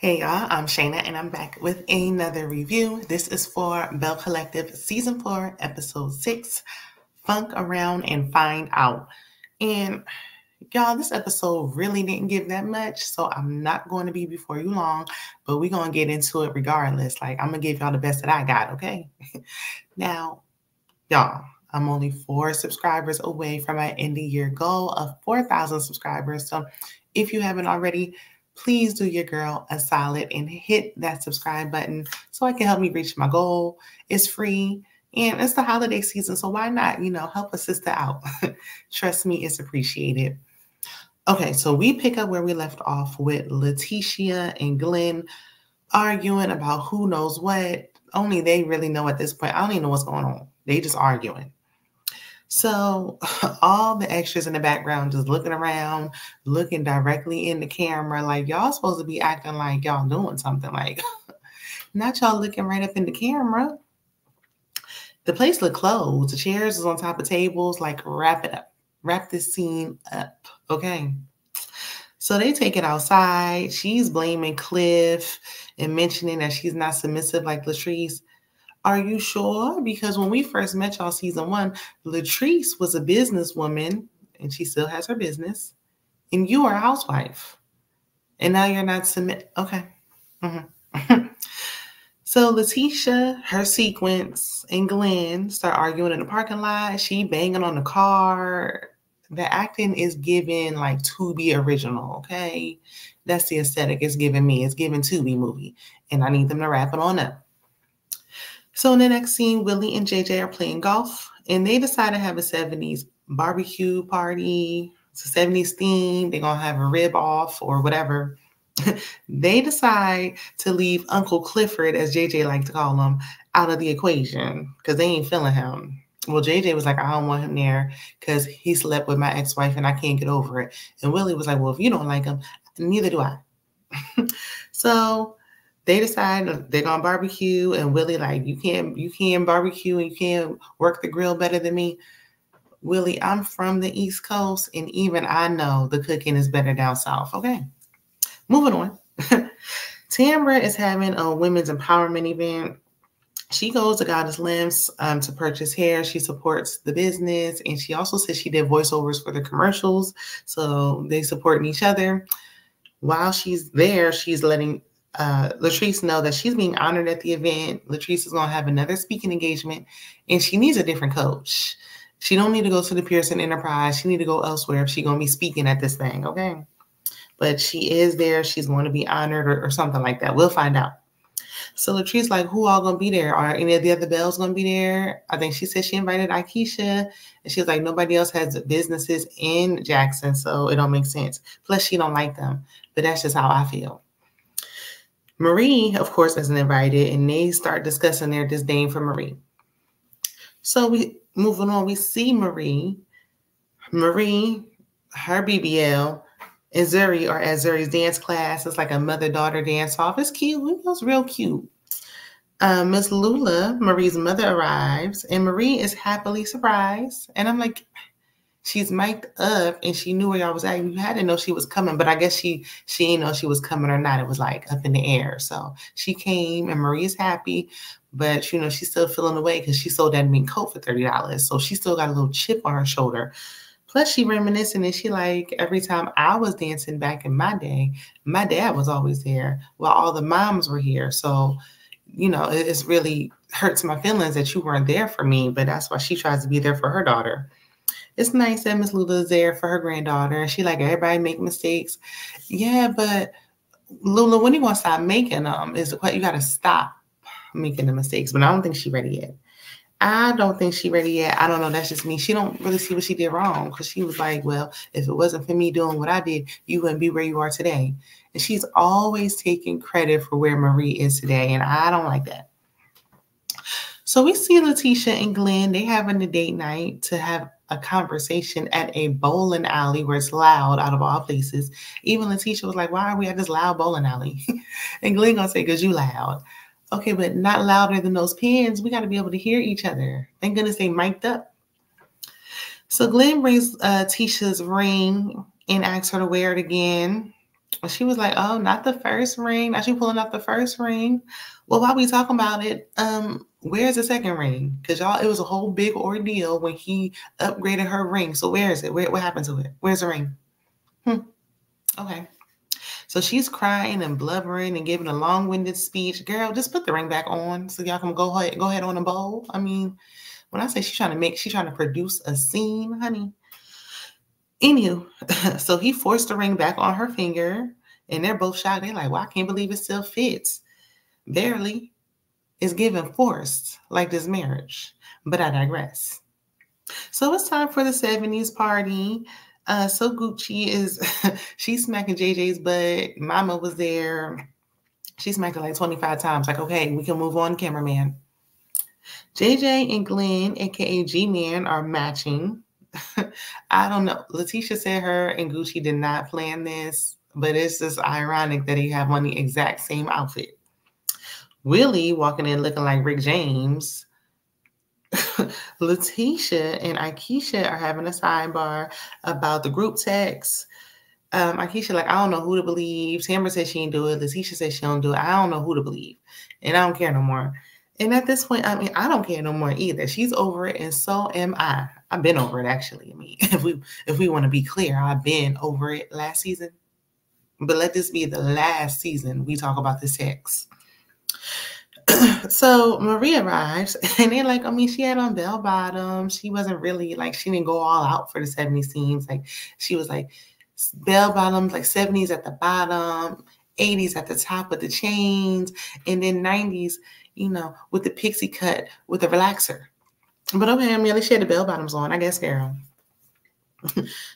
Hey y'all, I'm Shayna and I'm back with another review. This is for Belle Collective Season 4, Episode 6, Funk Around and Find Out. And y'all, this episode really didn't give that much, so I'm not going to be before you long, but we're going to get into it regardless. Like, I'm going to give y'all the best that I got, okay? Now, y'all, I'm only 4 subscribers away from my end of year goal of 4,000 subscribers. So if you haven't already, please do your girl a solid and hit that subscribe button so it can help me reach my goal. It's free and it's the holiday season, so why not, help a sister out. Trust me, it's appreciated. Okay, so we pick up where we left off with Lateshia and Glen arguing about who knows what. Only they really know at this point. I don't even know what's going on. They just arguing. So all the extras in the background just looking around, looking directly in the camera, like y'all supposed to be acting like y'all doing something, like not y'all looking right up in the camera. The place looked closed. The chairs was on top of tables, like wrap it up. Wrap this scene up, okay? So they take it outside. She's blaming Cliff and mentioning that she's not submissive like Latrice. Are you sure? Because when we first met y'all season 1, Latrice was a businesswoman and she still has her business. And you are a housewife. And now you're not Okay. Mm-hmm. So Lateshia, her sequence, and Glenn start arguing in the parking lot. She banging on the car. The acting is given like Tubi original, okay? That's the aesthetic it's giving me. It's giving Tubi movie. And I need them to wrap it on up. So in the next scene, Willie and JJ are playing golf, and they decide to have a 70s barbecue party. It's a 70s theme. They're going to have a rib off or whatever. They decide to leave Uncle Clifford, as JJ liked to call him, out of the equation because they ain't feeling him. Well, JJ was like, I don't want him there because he slept with my ex-wife and I can't get over it. And Willie was like, well, if you don't like him, neither do I. So they decide they're gonna barbecue, and Willie like, you can't barbecue and you can't work the grill better than me. Willie, I'm from the East Coast, and even I know the cooking is better down south. Okay, moving on. Tambra is having a women's empowerment event. She goes to Goddess Limbs to purchase hair. She supports the business, and she also says she did voiceovers for the commercials, so they supporting each other. While she's there, she's letting Latrice know that she's being honored at the event. Latrice is going to have another speaking engagement, and she needs a different coach. She don't need to go to the Pearson Enterprise. She need to go elsewhere if she's going to be speaking at this thing, okay? But she is there. She's going to be honored or something like that. We'll find out. So Latrice like, who all going to be there? Are any of the other Belles going to be there? I think she said she invited Akeisha, and she was like, nobody else has businesses in Jackson, so it don't make sense. Plus, she don't like them. But that's just how I feel. Marie, of course, isn't invited, and they start discussing their disdain for Marie. So we moving on, we see Marie, her BBL, and Zuri are at Zuri's dance class. It's like a mother-daughter dance off. It's cute. It was real cute. Miss Lula, Marie's mother, arrives, and Marie is happily surprised. And I'm like, she's mic'd up, and she knew where y'all was at. You had to know she was coming, but I guess she didn't know she was coming or not. It was like up in the air. So she came, and Marie's happy, but she's still feeling away because she sold that mink coat for $30. So she still got a little chip on her shoulder. Plus, she reminiscing, and she like, every time I was dancing back in my day, my dad was always there while all the moms were here. So, it's really hurts my feelings that you weren't there for me, but that's why she tries to be there for her daughter. It's nice that Miss Lula is there for her granddaughter, and she like, everybody make mistakes. Yeah, but Lula, when you want to stop making them, is what you got to stop making the mistakes. But I don't think she's ready yet. I don't know. That's just me. She don't really see what she did wrong, because she was like, well, if it wasn't for me doing what I did, you wouldn't be where you are today. And she's always taking credit for where Marie is today, and I don't like that. So we see Lateshia and Glen. They having a date night to have a conversation at a bowling alley where it's loud out of all places. Even Lateshia was like, why are we at this loud bowling alley? And Glen gonna say, because you loud. Okay, but not louder than those pins. We got to be able to hear each other. Thank goodness they mic'd up. So Glen brings Tisha's ring and asks her to wear it again. She was like, oh, not the first ring. Now she pulling up the first ring. Well, while we talking about it, where's the second ring? Because y'all, it was a whole big ordeal when he upgraded her ring. So where is it? What happened to it? Where's the ring? Okay. So she's crying and blubbering and giving a long-winded speech. Girl, just put the ring back on so y'all can go ahead on a bowl. I mean, when I say she's trying to produce a scene, honey. Anywho, so he forced the ring back on her finger, and they're both shocked. They're like, well, I can't believe it still fits. Barely. It's given forced, like this marriage. But I digress. So it's time for the 70s party. So Gucci is, she's smacking JJ's butt. Mama was there. She smacked it like 25 times. Like, okay, we can move on, cameraman. JJ and Glen, aka G-Man, are matching. I don't know. Lateshia said her and Gucci did not plan this, but it's just ironic that he have on the exact same outfit. Willie walking in looking like Rick James. Lateshia and Akeisha are having a sidebar about the group text. Akeisha like, I don't know who to believe. Tambra said she didn't do it. Lateshia said she don't do it. I don't know who to believe. And I don't care no more. And at this point, I mean, I don't care no more either. She's over it, and so am I. I've been over it, actually. I mean, if we want to be clear, I've been over it last season. But let this be the last season we talk about the sex. So Maria arrives, and they're like, I mean, she had on bell bottoms. She wasn't really like, she didn't go all out for the 70s themes. Like, she was like bell bottoms, like 70s at the bottom, 80s at the top with the chains, and then 90s, you know, with the pixie cut with the relaxer. But okay, I mean, at least she had the bell bottoms on, I guess, girl.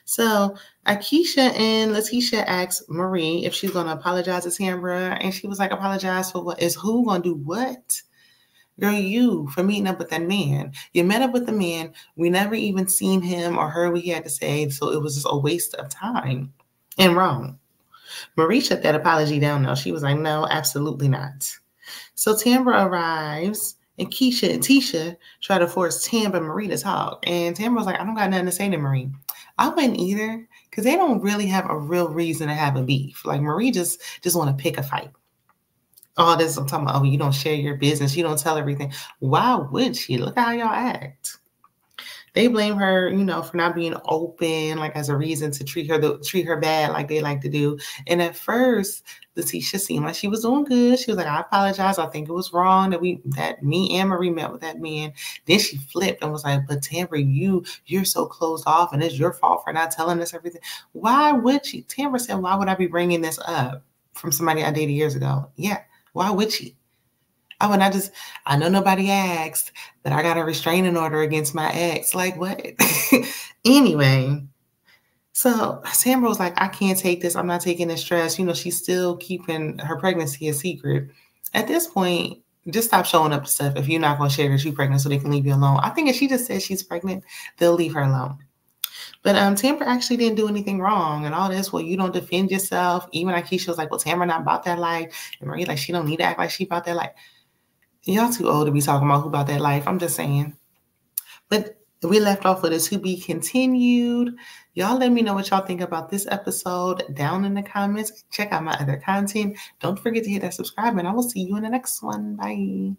So Akeisha and Lateshia asked Marie if she's going to apologize to Tambra, and she was like, apologize for what? Is who going to do what? Girl, you, for meeting up with that man. You met up with the man. We never even seen him or heard what he had to say, so it was just a waste of time and wrong. Marie shut that apology down, though. She was like, no, absolutely not. So Tambra arrives, and Keisha and Tisha try to force Tambra and Marie to talk. And Tambra was like, I don't got nothing to say to Marie. I wouldn't either, because they don't really have a real reason to have a beef. Like, Marie just want to pick a fight. All this, I'm talking about, oh, you don't share your business. You don't tell everything. Why would she? Look how y'all act. They blame her, you know, for not being open, like as a reason to treat her bad like they like to do. And at first, Lateshia seemed like she was doing good. She was like, I apologize. I think it was wrong that me and Marie met with that man. Then she flipped and was like, but Tambra, you're so closed off, and it's your fault for not telling us everything. Why would she? Tambra said, why would I be bringing this up from somebody I dated years ago? Yeah, why would she? Oh, and I know nobody asked, but I got a restraining order against my ex. Like, what? Anyway, so Tambra was like, I can't take this. I'm not taking the stress. You know, she's still keeping her pregnancy a secret. At this point, just stop showing up stuff if you're not going to share that you're pregnant so they can leave you alone. I think if she just says she's pregnant, they'll leave her alone. But Tambra actually didn't do anything wrong and all this. Well, you don't defend yourself. Even Akeisha was like, well, Tambra not about that life. And Marie, like, she don't need to act like she about that life. Y'all too old to be talking about who about that life. I'm just saying. But we left off with a to be continued. Y'all let me know what y'all think about this episode down in the comments. Check out my other content. Don't forget to hit that subscribe, and I will see you in the next one. Bye.